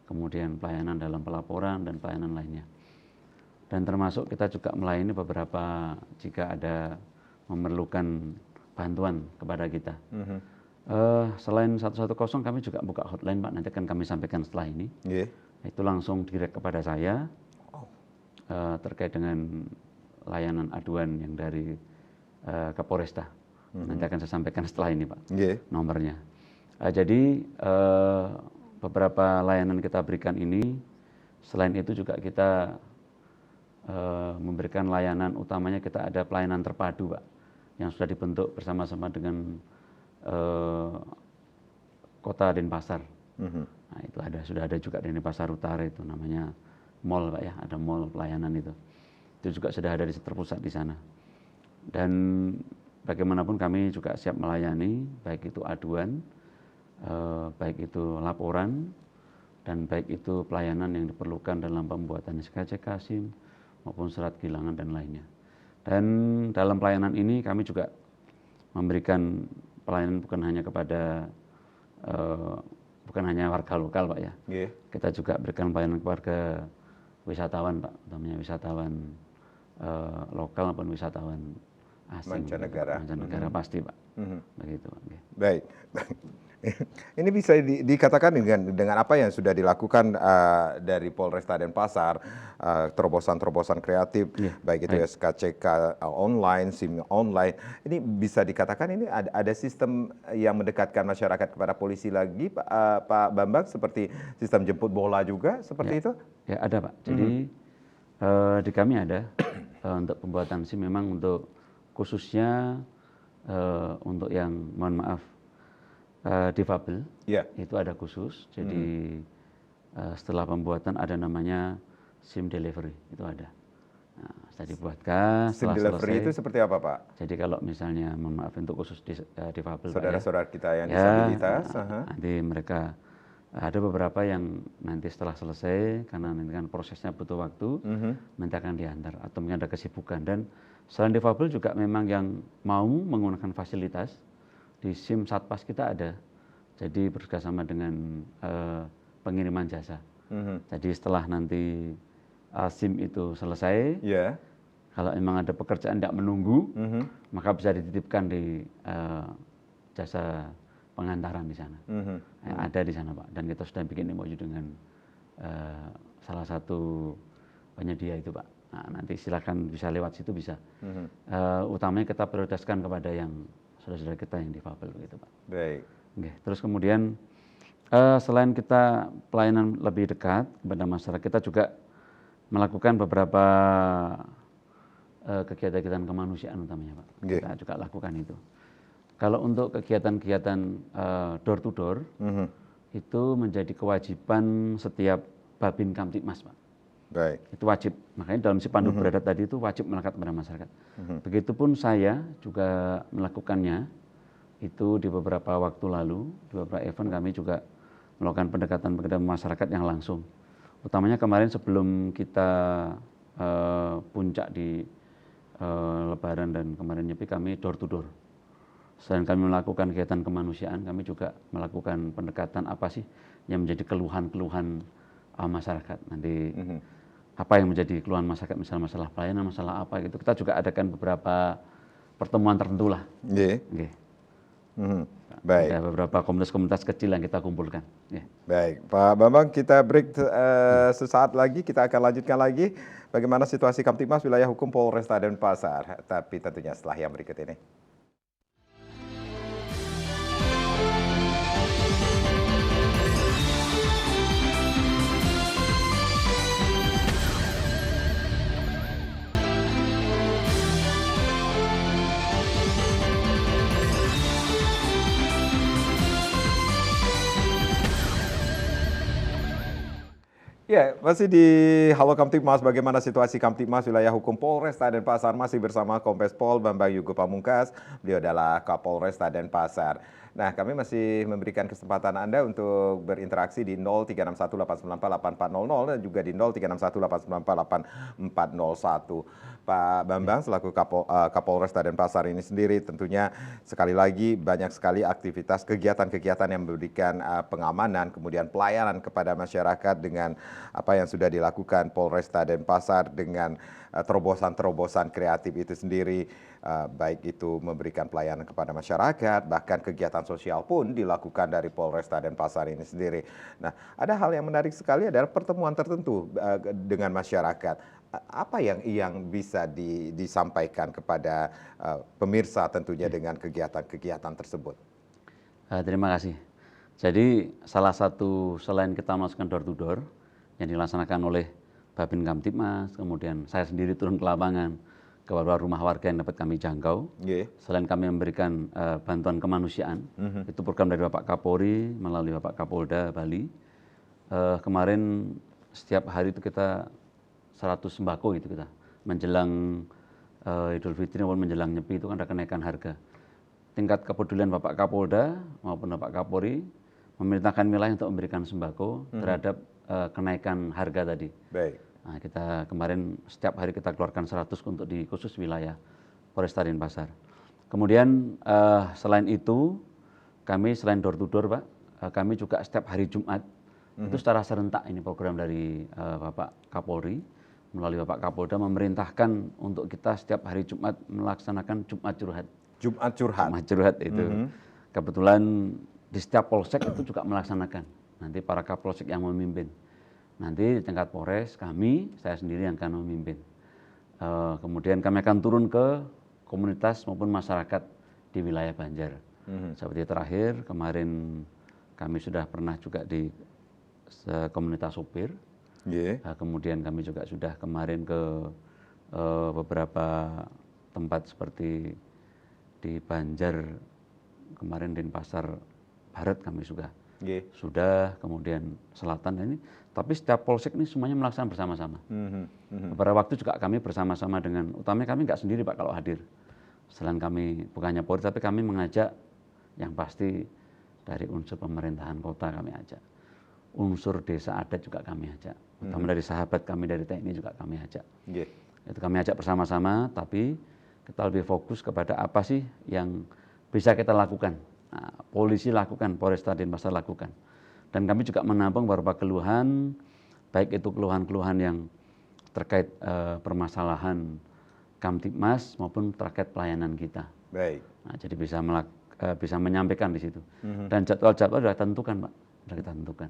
kemudian pelayanan dalam pelaporan dan pelayanan lainnya. Dan termasuk kita juga melayani beberapa jika ada memerlukan bantuan kepada kita. Selain 110 kami juga buka hotline Pak, nanti akan kami sampaikan setelah ini. Itu langsung direct kepada saya terkait dengan layanan aduan yang dari Kapolresta. Nanti akan saya sampaikan setelah ini Pak, nomornya. Jadi beberapa layanan kita berikan ini, selain itu juga kita memberikan layanan utamanya kita ada pelayanan terpadu Pak, yang sudah dibentuk bersama-sama dengan Kota Denpasar. Nah, itu sudah ada juga di Denpasar Utara, itu namanya mall Pak ya, ada mall pelayanan itu. Itu juga sudah ada terpusat di sana. Dan bagaimanapun kami juga siap melayani, baik itu aduan, baik itu laporan, dan baik itu pelayanan yang diperlukan dalam pembuatan SKCK, SIM, maupun surat kehilangan dan lainnya. Dan dalam pelayanan ini kami juga memberikan pelayanan bukan hanya kepada bukan hanya warga lokal Pak ya. Kita juga berikan pelayanan kepada wisatawan Pak, utamanya wisatawan lokal maupun wisatawan asing, mancanegara. Mancanegara pasti Pak. Begitu Pak. Baik. Ini bisa dikatakan dengan apa yang sudah dilakukan dari Polresta Denpasar, terobosan-terobosan kreatif, baik itu SKCK online, SIM online. Ini bisa dikatakan ini ada sistem yang mendekatkan masyarakat kepada polisi lagi, Pak Bambang, seperti sistem jemput bola juga, seperti itu? Ya ada Pak. Jadi di kami ada untuk pembuatan SIM memang untuk khususnya untuk yang mohon maaf difabel, itu ada khusus. Jadi setelah pembuatan ada namanya SIM delivery, itu ada. Nah, setelah dibuatkan, SIM delivery selesai, itu seperti apa Pak? Jadi kalau misalnya mohon maaf untuk khusus difabel, saudara-saudara kita yang disabilitas, nanti mereka ada beberapa yang nanti setelah selesai, karena nanti kan prosesnya butuh waktu, nanti akan diantar atau mungkin ada kesibukan. Dan selain difabel juga memang yang mau menggunakan fasilitas di SIM Satpas kita ada, jadi bekerjasama dengan pengiriman jasa. Jadi setelah nanti SIM itu selesai, kalau memang ada pekerjaan tidak menunggu, maka bisa dititipkan di jasa pengantaran di sana. Ada di sana Pak, dan kita sudah bikin MOU dengan salah satu penyedia itu Pak. Nah, nanti silakan bisa lewat situ bisa. Utamanya kita prioritaskan kepada yang saudara-saudara kita yang difabel gitu Pak. Baik. Terus kemudian selain kita pelayanan lebih dekat kepada masyarakat, kita juga melakukan beberapa kegiatan-kegiatan kemanusiaan utamanya Pak. Kita juga lakukan itu. Kalau untuk kegiatan-kegiatan door to door, itu menjadi kewajiban setiap Babin Kamtibmas Pak. Baik. Itu wajib. Makanya dalam si pandu beradat tadi itu wajib melekat kepada masyarakat. Begitupun saya juga melakukannya itu di beberapa waktu lalu, di beberapa event kami juga melakukan pendekatan kepada masyarakat yang langsung. Utamanya kemarin sebelum kita puncak di Lebaran dan kemarin Nyepi, kami door to door. Selain kami melakukan kegiatan kemanusiaan, kami juga melakukan pendekatan apa sih yang menjadi keluhan-keluhan masyarakat. Nanti apa yang menjadi keluhan masyarakat, misalnya masalah pelayanan, masalah apa gitu. Kita juga adakan beberapa pertemuan tertentu lah. Nggih. Nggih. Baik. Ada beberapa komunitas-komunitas kecil yang kita kumpulkan. Nggih. Baik, Pak Bambang, kita break sesaat lagi. Kita akan lanjutkan lagi bagaimana situasi Kamtibmas wilayah hukum Polresta Denpasar. Tapi tentunya setelah yang berikut ini. Ya, masih di Halo Kamtibmas, bagaimana situasi Kamtibmas wilayah hukum Polresta Denpasar, masih bersama Kombes Pol Bambang Yugo Pamungkas, beliau adalah Kapolresta Denpasar. Nah, kami masih memberikan kesempatan Anda untuk berinteraksi di 0361894800 dan juga di 0361894841. Pak Bambang selaku Kapolresta Denpasar ini sendiri tentunya sekali lagi banyak sekali aktivitas kegiatan-kegiatan yang memberikan pengamanan kemudian pelayanan kepada masyarakat dengan apa yang sudah dilakukan Polresta Denpasar dengan terobosan-terobosan kreatif itu sendiri, baik itu memberikan pelayanan kepada masyarakat, bahkan kegiatan sosial pun dilakukan dari Polresta Denpasar ini sendiri. Nah, ada hal yang menarik sekali adalah pertemuan tertentu dengan masyarakat. Apa yang bisa disampaikan kepada pemirsa tentunya dengan kegiatan-kegiatan tersebut? Terima kasih. Jadi salah satu selain kita melakukan door to door yang dilaksanakan oleh Babin Kamtibmas, kemudian saya sendiri turun ke lapangan ke beberapa rumah warga yang dapat kami jangkau. Selain kami memberikan bantuan kemanusiaan, itu program dari Bapak Kapolri melalui Bapak Kapolda Bali. Kemarin setiap hari itu kita 100 sembako gitu kita menjelang Idul Fitri maupun menjelang Nyepi itu kan ada kenaikan harga. Tingkat kepedulian Bapak Kapolda maupun Bapak Kapolri memerintahkan wilayah untuk memberikan sembako terhadap kenaikan harga tadi. Baik. Nah, kita kemarin setiap hari kita keluarkan 100 untuk di khusus wilayah Polresta Denpasar. Kemudian selain itu kami selain door to door Pak, kami juga setiap hari Jumat itu secara serentak ini program dari Bapak Kapolri melalui Bapak Kapolda memerintahkan untuk kita setiap hari Jumat melaksanakan Jumat Curhat. Jumat Curhat. Jumat Curhat itu. Kebetulan di setiap polsek itu juga melaksanakan. Nanti para kapolsek yang memimpin. Nanti di tingkat Polres kami, saya sendiri yang akan memimpin. Kemudian kami akan turun ke komunitas maupun masyarakat di wilayah Banjar. Seperti terakhir kemarin kami sudah pernah juga di komunitas sopir. Kemudian kami juga sudah kemarin ke beberapa tempat seperti di Banjar, kemarin di Denpasar Barat kami sudah, kemudian Selatan ini. Tapi setiap polsek ini semuanya melaksanakan bersama-sama. Beberapa waktu juga kami bersama-sama dengan, utamanya kami nggak sendiri Pak kalau hadir. Selain kami bukannya Polri, tapi kami mengajak yang pasti dari unsur pemerintahan kota kami ajak. Unsur desa adat juga kami ajak, terutama dari sahabat kami dari TNI juga kami ajak. Itu kami ajak bersama-sama, tapi kita lebih fokus kepada apa sih yang bisa kita lakukan. Nah, polisi lakukan, Polresta Denpasar lakukan. Dan kami juga menampung beberapa keluhan, baik itu keluhan-keluhan yang terkait permasalahan Kamtibmas maupun terkait pelayanan kita. Baik. Nah, jadi bisa menyampaikan di situ. Dan jadwal-jadwal sudah tentukan Pak. Sudah kita tentukan.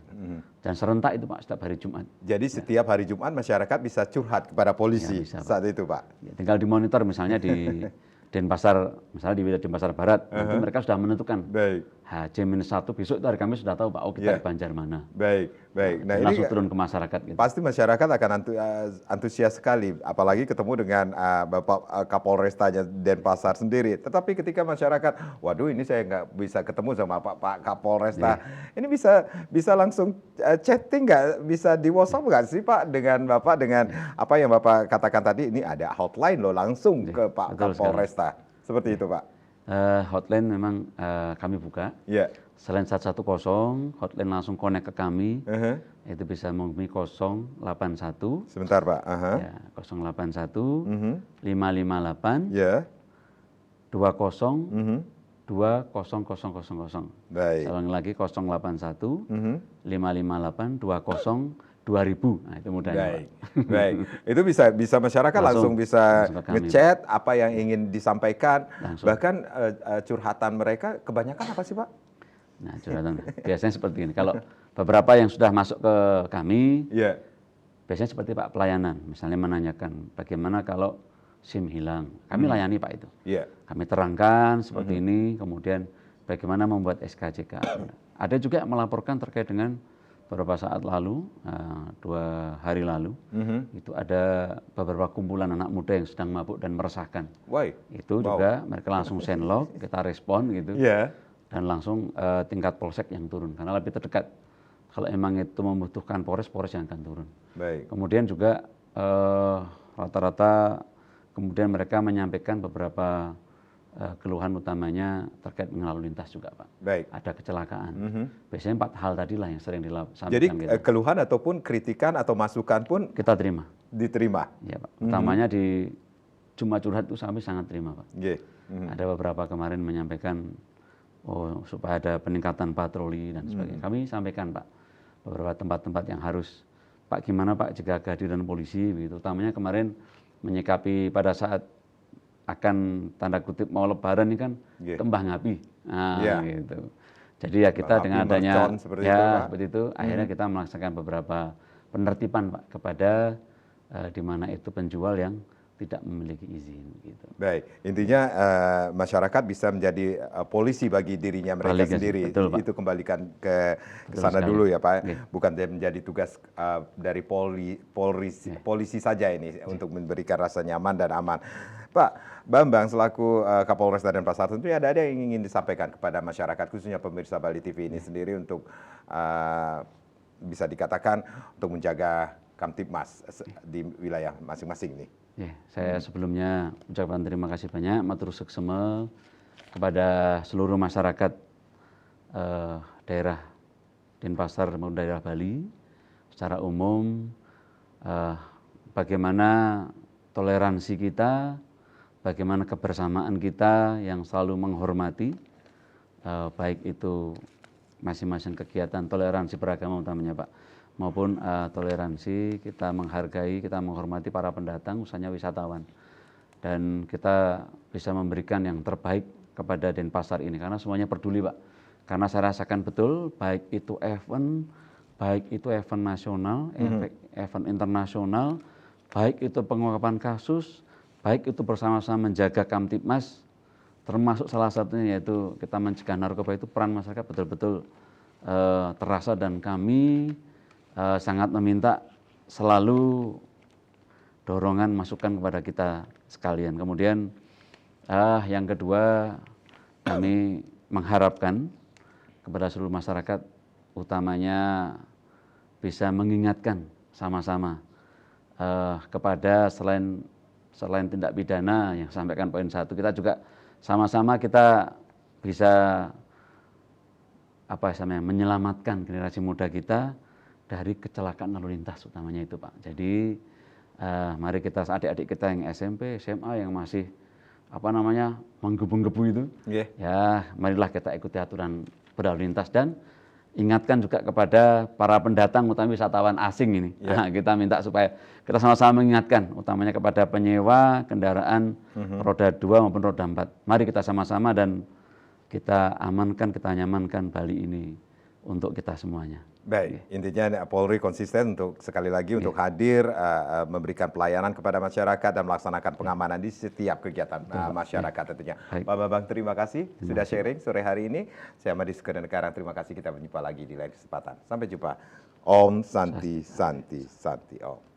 Dan serentak itu Pak setiap hari Jumat. Jadi setiap hari Jumat masyarakat bisa curhat kepada polisi bisa, saat itu Pak? Ya, tinggal dimonitor misalnya di Denpasar, misalnya di wilayah Denpasar Barat, nanti mereka sudah menentukan. Baik. H-1 besok itu hari kami sudah tahu Pak, kita di Banjar mana. Baik, baik. Nah, ini langsung turun ke masyarakat. Gitu. Pasti masyarakat akan antusias sekali, apalagi ketemu dengan Bapak Kapolrestanya Denpasar sendiri. Tetapi ketika masyarakat, waduh ini saya nggak bisa ketemu sama Pak Kapolresta, ini bisa langsung chatting nggak, bisa di WhatsApp nggak sih Pak dengan Bapak dengan apa yang Bapak katakan tadi, ini ada hotline loh langsung ke Pak Kapolresta, seperti itu Pak. Hotline memang kami buka. Selain 110, hotline langsung connect ke kami. Itu bisa menghubungi 081. Sebentar Pak. 081 558 20 20000. Baik. Saya ulangi lagi 081 558 20 2.000. Nah, itu mudahnya, Baik, Pak. baik. Itu bisa masyarakat langsung bisa langsung ke kami, ngechat apa yang ingin disampaikan. Langsung. Bahkan curhatan mereka kebanyakan apa sih Pak? Nah, curhatan biasanya seperti ini. Kalau beberapa yang sudah masuk ke kami, Iya. biasanya seperti Pak pelayanan, misalnya menanyakan bagaimana kalau SIM hilang. Kami layani Pak itu. Iya. Kami terangkan seperti ini, kemudian bagaimana membuat SKCK. Ada juga yang melaporkan terkait dengan beberapa saat lalu, 2 hari lalu, itu ada beberapa kumpulan anak muda yang sedang mabuk dan meresahkan. Why? Itu juga mereka langsung send log, kita respon gitu, Iya. dan langsung tingkat polsek yang turun, karena lebih terdekat. Kalau emang itu membutuhkan Polres yang akan turun. Baik. Kemudian juga rata-rata kemudian mereka menyampaikan beberapa keluhan utamanya terkait dengan lalu lintas juga, Pak. Baik. Ada kecelakaan. Biasanya 4 hal tadi lah yang sering disampaikan. Jadi gitu. keluhan ataupun kritikan atau masukan pun Kita terima. diterima. Ya, Pak. Utamanya di Jumat Curhat itu kami sangat terima, Pak. Iya. Ada beberapa kemarin menyampaikan supaya ada peningkatan patroli dan sebagainya. Kami sampaikan, Pak, beberapa tempat-tempat yang harus, Pak, gimana Pak jika kehadiran polisi begitu. Utamanya kemarin menyikapi pada saat akan tanda kutip mau lebaran ini kan kembang api. Nah, gitu. Jadi ya kita dengan adanya seperti itu, Pak. seperti itu, akhirnya kita melaksanakan beberapa penertiban, Pak, kepada di mana itu penjual yang tidak memiliki izin gitu. Baik, intinya masyarakat bisa menjadi polisi bagi dirinya mereka sendiri. Betul, Pak. Itu kembalikan ke sana dulu ya Pak. Oke. Bukan menjadi tugas dari polisi saja ini untuk memberikan rasa nyaman dan aman. Pak Bambang selaku Kapolres Denpasar, tentunya ada yang ingin disampaikan kepada masyarakat, khususnya pemirsa Bali TV ini sendiri untuk bisa dikatakan untuk menjaga Kamtibmas di wilayah masing-masing nih. Ya, saya sebelumnya ucapkan terima kasih banyak, matur suksema kepada seluruh masyarakat daerah Denpasar maupun daerah Bali secara umum, bagaimana toleransi kita, bagaimana kebersamaan kita yang selalu menghormati, baik itu masing-masing kegiatan toleransi beragama utamanya, Pak, maupun toleransi kita menghargai, kita menghormati para pendatang, khususnya wisatawan, dan kita bisa memberikan yang terbaik kepada Denpasar ini karena semuanya peduli, Pak. Karena saya rasakan betul baik itu event nasional, event internasional, baik itu pengungkapan kasus, baik itu bersama-sama menjaga Kamtibmas, termasuk salah satunya yaitu kita mencegah narkoba, itu peran masyarakat betul-betul terasa, dan kami sangat meminta selalu dorongan masukan kepada kita sekalian. Kemudian yang kedua, kami mengharapkan kepada seluruh masyarakat utamanya bisa mengingatkan sama-sama kepada selain tindak pidana yang sampaikan poin 1, kita juga sama-sama kita bisa menyelamatkan generasi muda kita dari kecelakaan lalu lintas utamanya itu, Pak. Jadi mari kita, adik-adik kita yang SMP, SMA yang masih menggebu-gebu itu, ya marilah kita ikuti aturan berlalu lintas dan ingatkan juga kepada para pendatang, utama wisatawan asing ini. Kita minta supaya kita sama-sama mengingatkan, utamanya kepada penyewa kendaraan roda 2 maupun roda 4. Mari kita sama-sama dan kita amankan, kita nyamankan Bali ini untuk kita semuanya. Baik, intinya Polri konsisten untuk sekali lagi untuk hadir, memberikan pelayanan kepada masyarakat dan melaksanakan pengamanan di setiap kegiatan masyarakat tentunya. Pak Bambang, terima kasih sudah sharing sore hari ini. Saya Madis Kedenkarang, terima kasih, kita berjumpa lagi di lain kesempatan. Sampai jumpa. Om Santi Santi Santi Om.